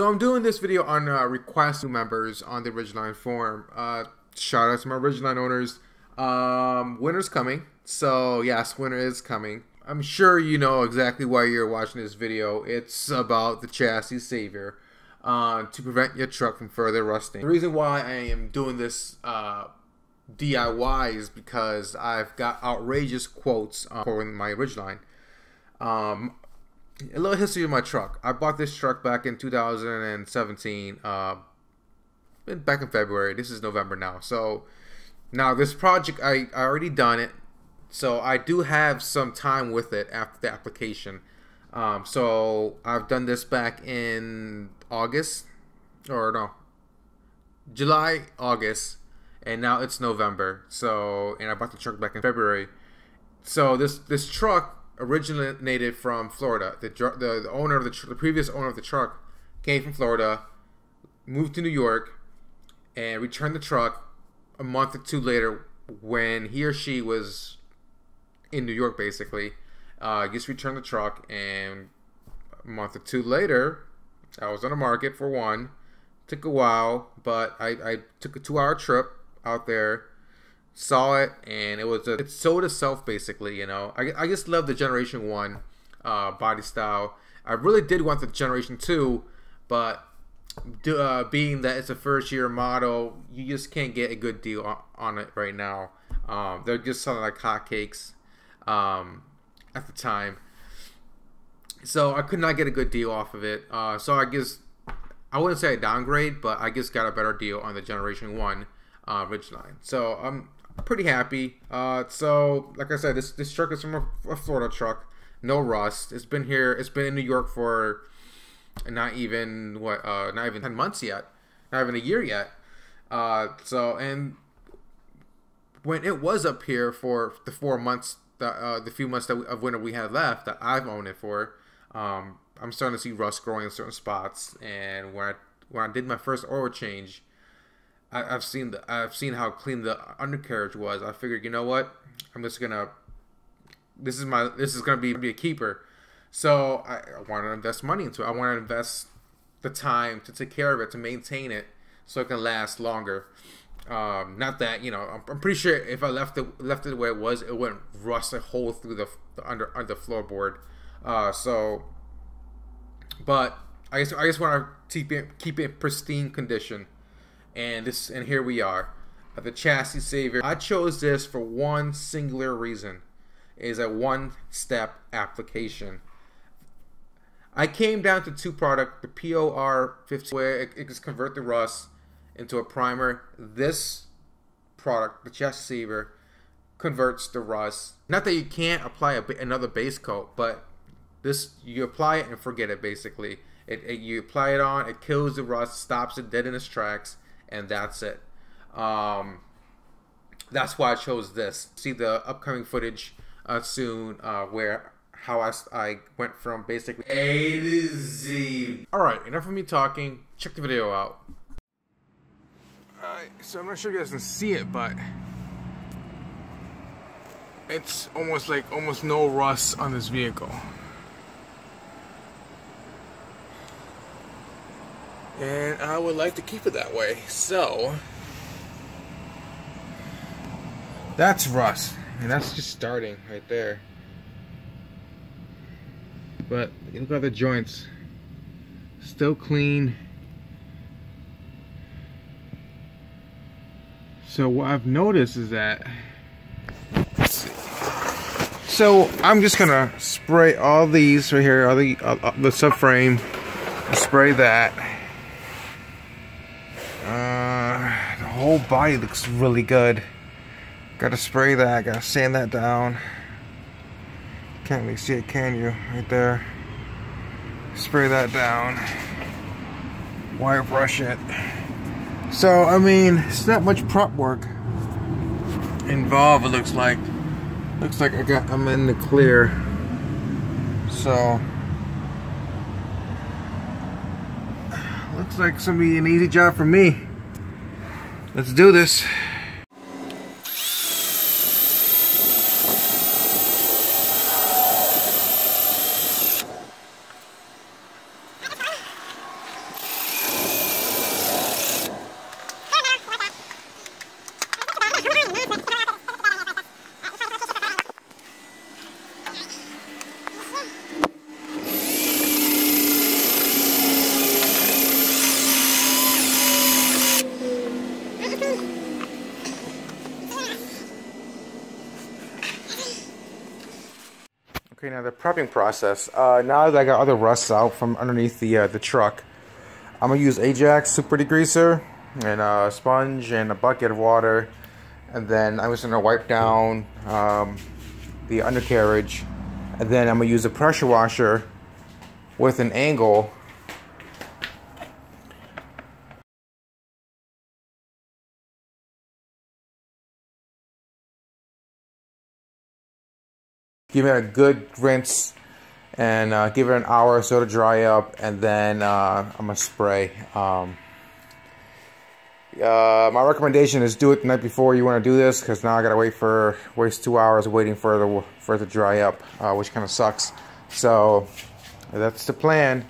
So I'm doing this video on request new members on the Ridgeline forum. Shout out to my Ridgeline owners. Winter's coming. So yes, winter is coming. I'm sure you know exactly why you're watching this video. It's about the chassis savior to prevent your truck from further rusting. The reason why I am doing this DIY is because I've got outrageous quotes for my Ridgeline. A little history of my truck. I bought this truck back in 2017, back in February. This is November now. So now this project, I already done it. So I do have some time with it after the application. So I've done this back in August, or no, July, August, and now it's November. So, and I bought the truck back in February. So this truck originated from Florida. The owner of the previous owner of the truck came from Florida, moved to New York, and returned the truck a month or two later when he or she was in New York. Basically, just returned the truck, and a month or two later, I was on the market for one. Took a while, but I took a 2-hour trip out there. Saw it, and it sold itself basically. You know, I just love the Generation 1 body style. I really did want the Generation 2, but being that it's a first-year model, you just can't get a good deal on it right now. They're just selling like hotcakes at the time, so I could not get a good deal off of it. So I guess I wouldn't say a downgrade, but I just got a better deal on the Generation 1 Ridgeline. So I'm pretty happy. So like I said, this truck is from a Florida truck, no rust. It's been here. It's been in New York for not even 10 months yet, not even a year yet. So, and when it was up here for the 4 months, the few months of winter we had left that I've owned it for, I'm starting to see rust growing in certain spots. And when I did my first oil change, I've seen how clean the undercarriage was. I figured, you know what, this is gonna be a keeper. So I want to invest money into it. I want to invest the time to take care of it, to maintain it, so it can last longer. Not that, you know, I'm pretty sure if I left it the way it was, it wouldn't rust a hole through the floorboard. So, but I just want to keep it in pristine condition. And here we are, the chassis savior. I chose this for one singular reason: is a one-step application. I came down to two products: the POR 15, where it can convert the rust into a primer. This product, the chassis savior, converts the rust. Not that you can't apply another base coat, but this, you apply it and forget it. Basically, you apply it on, it kills the rust, stops it dead in its tracks. And that's it. That's why I chose this. See the upcoming footage soon, how I went from basically A to Z. All right, enough of me talking. Check the video out. Alright, so I'm not sure you guys can see it, but it's almost no rust on this vehicle. And I would like to keep it that way. So that's rust, and that's just starting right there. But look at the joints, still clean. So what I've noticed is that, so I'm just gonna spray all these right here, all the subframe, spray that. The whole body looks really good. Gotta spray that, gotta sand that down. Can't really see it, can you? Right there. Spray that down. Wire brush it. So, I mean, it's not much prep work involved, it looks like. Looks like I'm in the clear. So, looks like it's gonna be an easy job for me. Let's do this. Okay, now the prepping process. Now that I got all the rust out from underneath the truck, I'm gonna use Ajax super degreaser and a sponge and a bucket of water, and then I'm just gonna wipe down the undercarriage, and then I'm gonna use a pressure washer with an angle. Give it a good rinse and give it an hour so to dry up, and then I'm gonna spray. My recommendation is do it the night before you want to do this, because now I gotta waste 2 hours waiting for it to dry up, which kind of sucks. So that's the plan.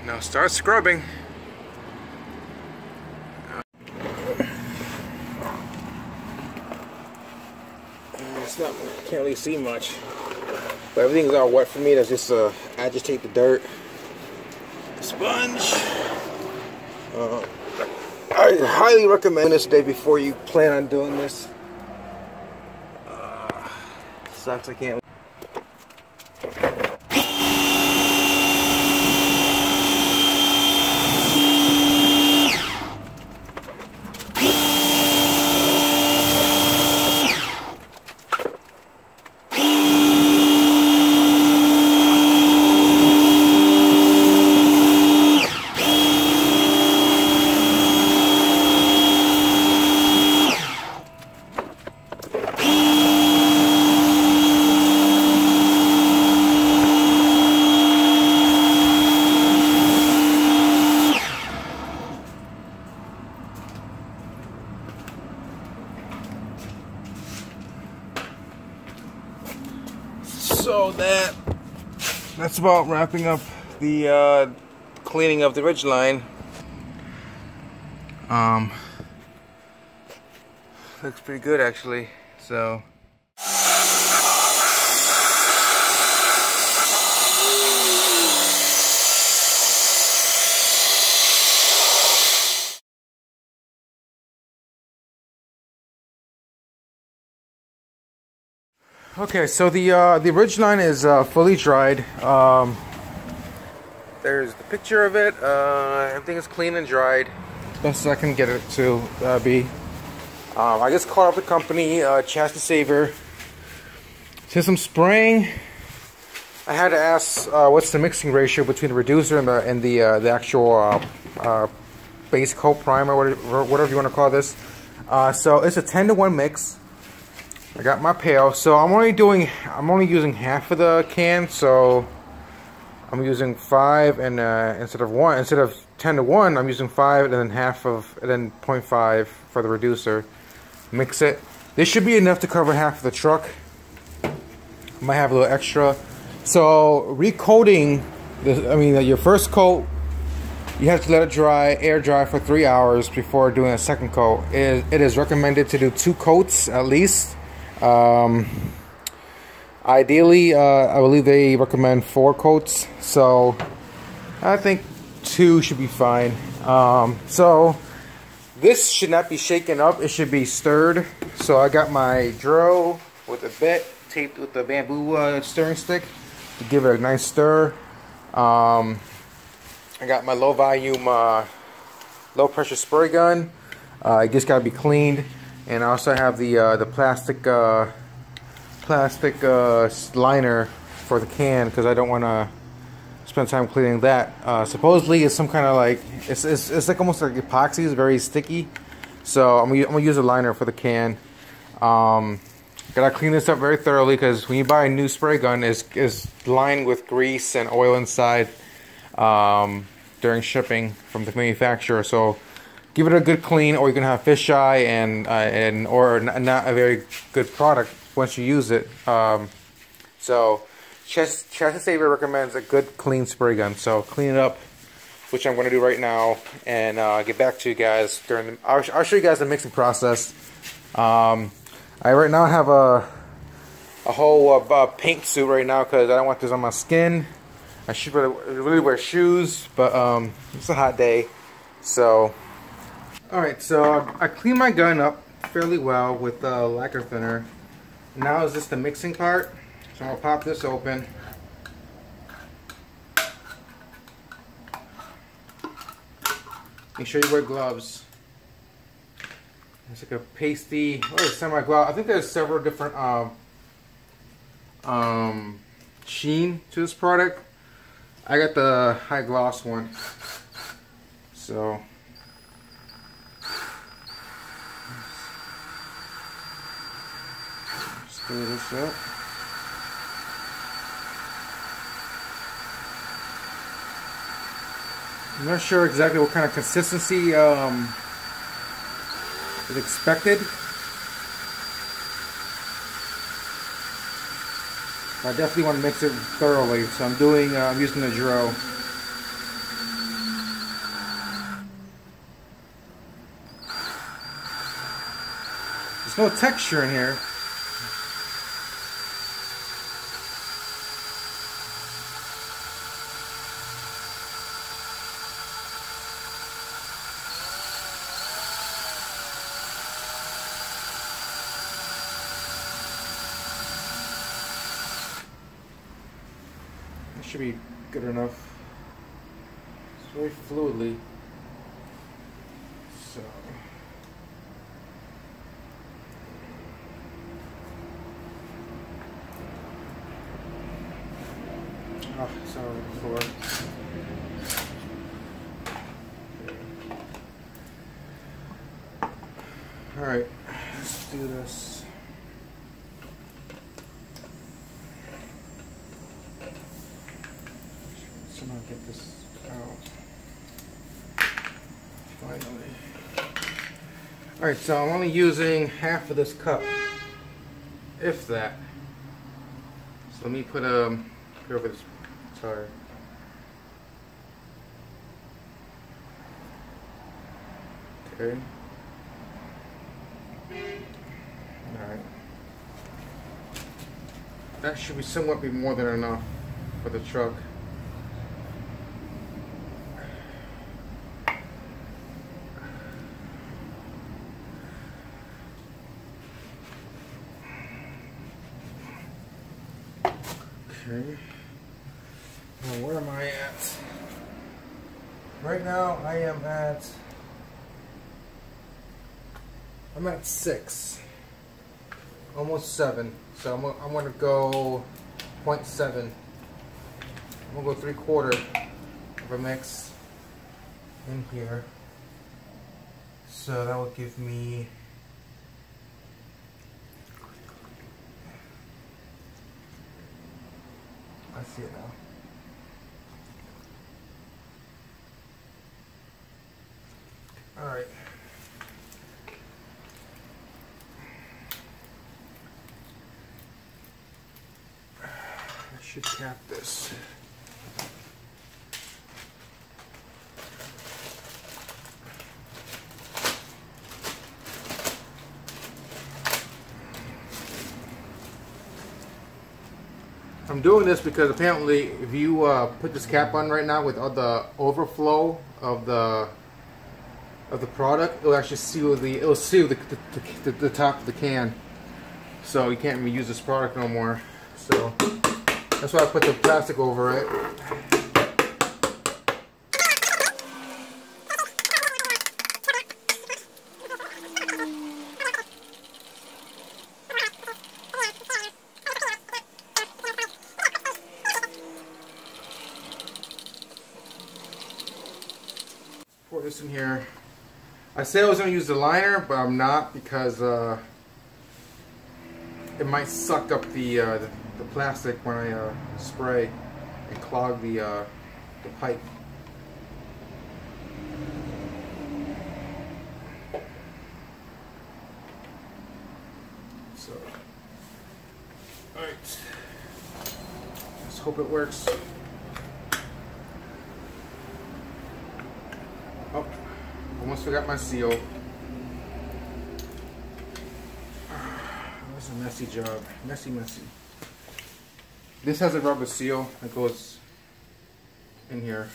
Now start scrubbing. Can't really see much, but everything's all wet for me. That's just agitate the dirt. Sponge. I highly recommend this day before you plan on doing this. Sucks I can't. So that's about wrapping up the cleaning of the Ridgeline. Looks pretty good actually. So okay, so the Ridgeline is fully dried. There's the picture of it. Everything is clean and dried, best I can get it to be. I just called up the company, Chassis Saver. Since I'm spraying, I had to ask what's the mixing ratio between the reducer and the actual base coat primer, whatever you want to call this. So it's a 10-to-1 mix. I got my pail, so I'm only using half of the can, so I'm using 5 and instead of 10-to-1, I'm using 5 and then half of, and then 0.5 for the reducer. Mix it. This should be enough to cover half of the truck. Might have a little extra. So recoating, your first coat, you have to let it dry, air dry for 3 hours before doing a second coat. It is recommended to do 2 coats at least. Ideally, I believe they recommend 4 coats, so I think 2 should be fine. So this should not be shaken up, it should be stirred. So I got my drill with a bit taped with the bamboo stirring stick to give it a nice stir. I got my low volume, low pressure spray gun. It just got to be cleaned. And I also have the plastic liner for the can, because I don't want to spend time cleaning that. Supposedly it's some kind of like, it's like almost like epoxy. It's very sticky, so I'm gonna use a liner for the can. Gotta clean this up very thoroughly, because when you buy a new spray gun, is lined with grease and oil inside during shipping from the manufacturer. So give it a good clean, or you're gonna have fisheye or not a very good product once you use it. So Chassis Saver recommends a good clean spray gun. So clean it up which I'm going to do right now, and get back to you guys during the. I'll show you guys the mixing process. I right now have a whole paint suit right now because I don't want this on my skin. I should really wear shoes, but it's a hot day, so. All right, so I cleaned my gun up fairly well with lacquer thinner. Now is this the mixing part? So I'm gonna pop this open. Make sure you wear gloves. It's like a pasty, semi-gloss. I think there's several different sheen to this product. I got the high gloss one. So stir this up. I'm not sure exactly what kind of consistency is expected. I definitely want to mix it thoroughly, so I'm using the Dro. There's no texture in here. Should be good enough. It's very fluidly. So sorry before. All right, let's do this. Somehow get this out. Finally. Alright, so I'm only using half of this cup, if that. So let me put here over this. Sorry. Okay. Alright. That should be somewhat be more than enough for the truck. Okay. Now where am I at? Right now I'm at 6. Almost 7. So I'm gonna go 0.7. I'm gonna go 3/4 of a mix in here. So that will give me I see it now. All right. I should cap this. I'm doing this because apparently if you put this cap on right now with all the overflow of the product, it'll actually seal the top of the can. So you can't reuse this product no more. So that's why I put the plastic over it. Pour this in here. I said I was going to use the liner, but I'm not because it might suck up the plastic when I spray and clog the pipe. So, all right. Let's hope it works. Still got my seal. It's a messy job. Messy. This has a rubber seal that goes in here.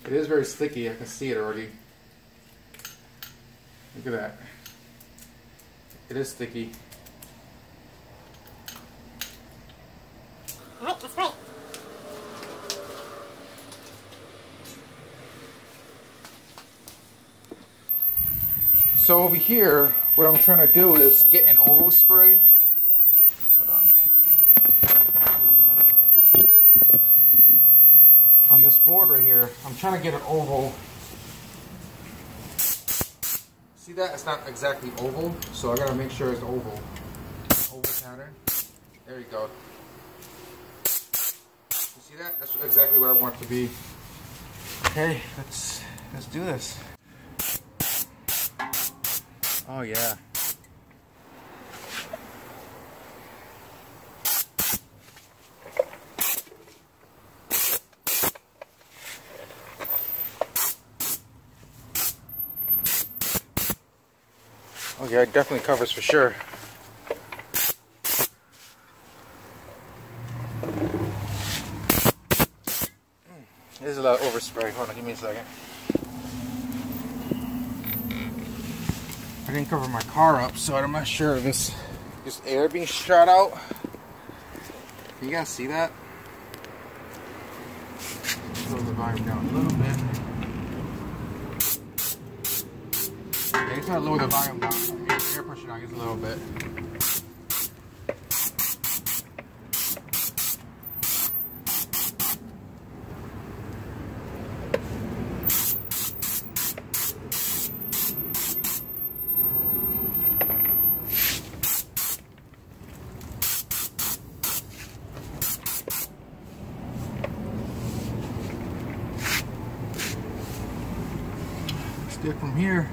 It is very sticky. I can see it already. Look at that. It is sticky. So over here, what I'm trying to do is get an oval spray. Hold on. On this board right here, I'm trying to get an oval. See that? It's not exactly oval, so I gotta make sure it's oval. Oval pattern. There you go. You see that? That's exactly what I want it to be. Okay, let's do this. Oh yeah. Oh yeah, it definitely covers for sure. There's a lot of overspray. Hold on, give me a second. I didn't cover my car up, so I'm not sure if it's just air being shot out. Can you guys see that? Slow the volume down a little bit. Yeah, you gotta lower the volume down. Air pressure down just a little bit. Get from here.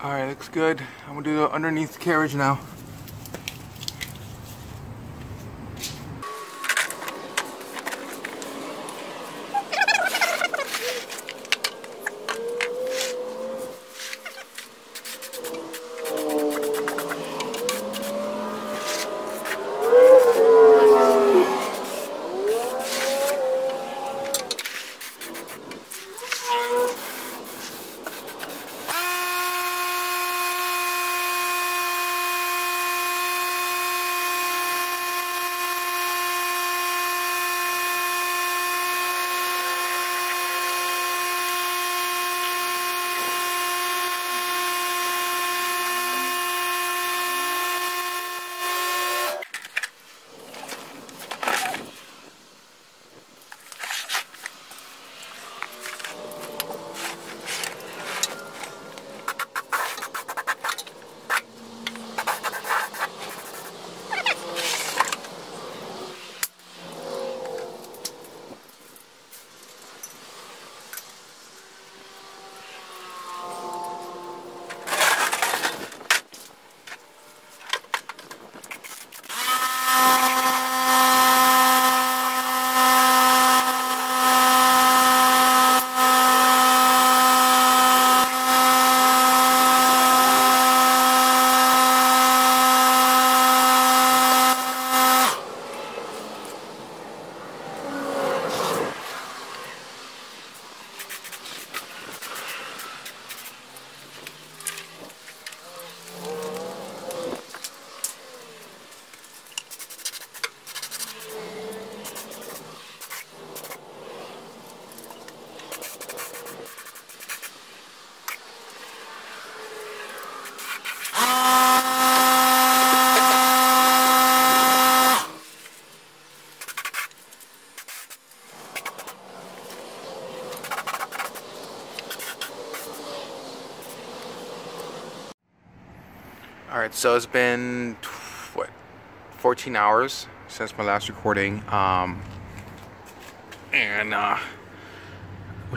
Alright, looks good. I'm gonna do the underneath carriage now. Alright, so it's been, what, 14 hours since my last recording. Wish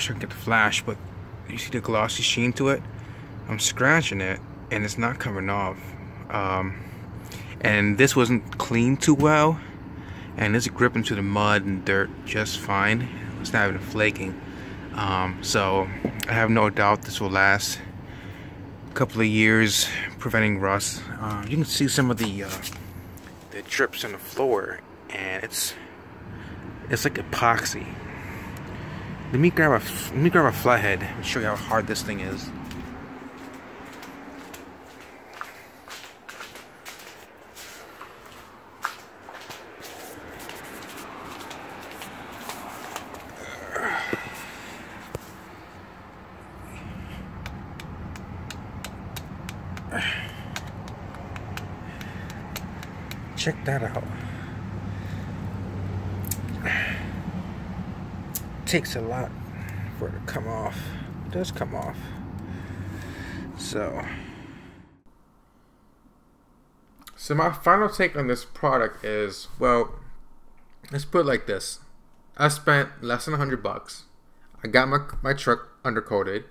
I could get the flash, but you see the glossy sheen to it? I'm scratching it, and it's not coming off. And this wasn't cleaned too well, and it's gripping to the mud and dirt just fine. It's not even flaking. So I have no doubt this will last a couple of years, preventing rust. You can see some of the drips on the floor, and it's like epoxy. Let me grab a flathead and show you how hard this thing is. Check that out. Takes a lot for it to come off. It does come off. So my final take on this product is, well, let's put it like this. I spent less than $100. I got my truck undercoated.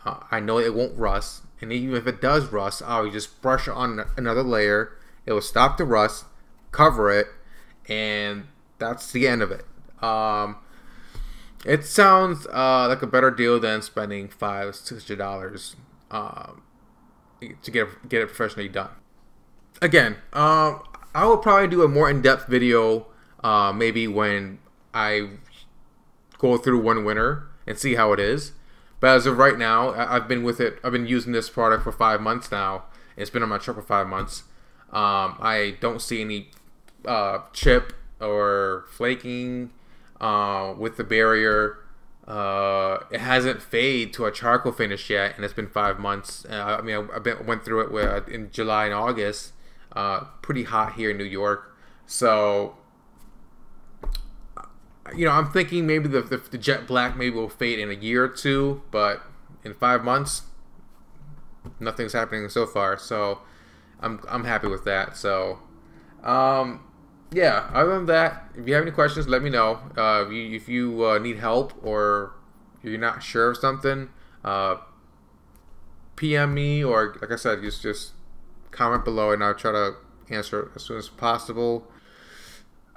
I know it won't rust, and even if it does rust, I'll just brush it on another layer. It will stop the rust, cover it, and that's the end of it. It sounds like a better deal than spending $500-$600 to get it professionally done. Again, I will probably do a more in-depth video maybe when I go through one winter and see how it is. But as of right now, I've been using this product for 5 months now. It's been on my truck for 5 months. I don't see any chip or flaking with the barrier. It hasn't faded to a charcoal finish yet, and it's been 5 months. I mean, went through it in July and August. Pretty hot here in New York, so I'm thinking maybe the jet black maybe will fade in a year or two, but in 5 months, nothing's happening so far. So I'm happy with that. So yeah, other than that, if you have any questions, let me know. If you need help or you're not sure of something, PM me, or like I said, just comment below and I'll try to answer it as soon as possible.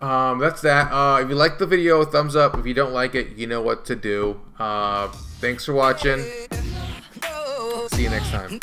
That's that. If you like the video, thumbs up. If you don't like it, you know what to do. Thanks for watching. See you next time.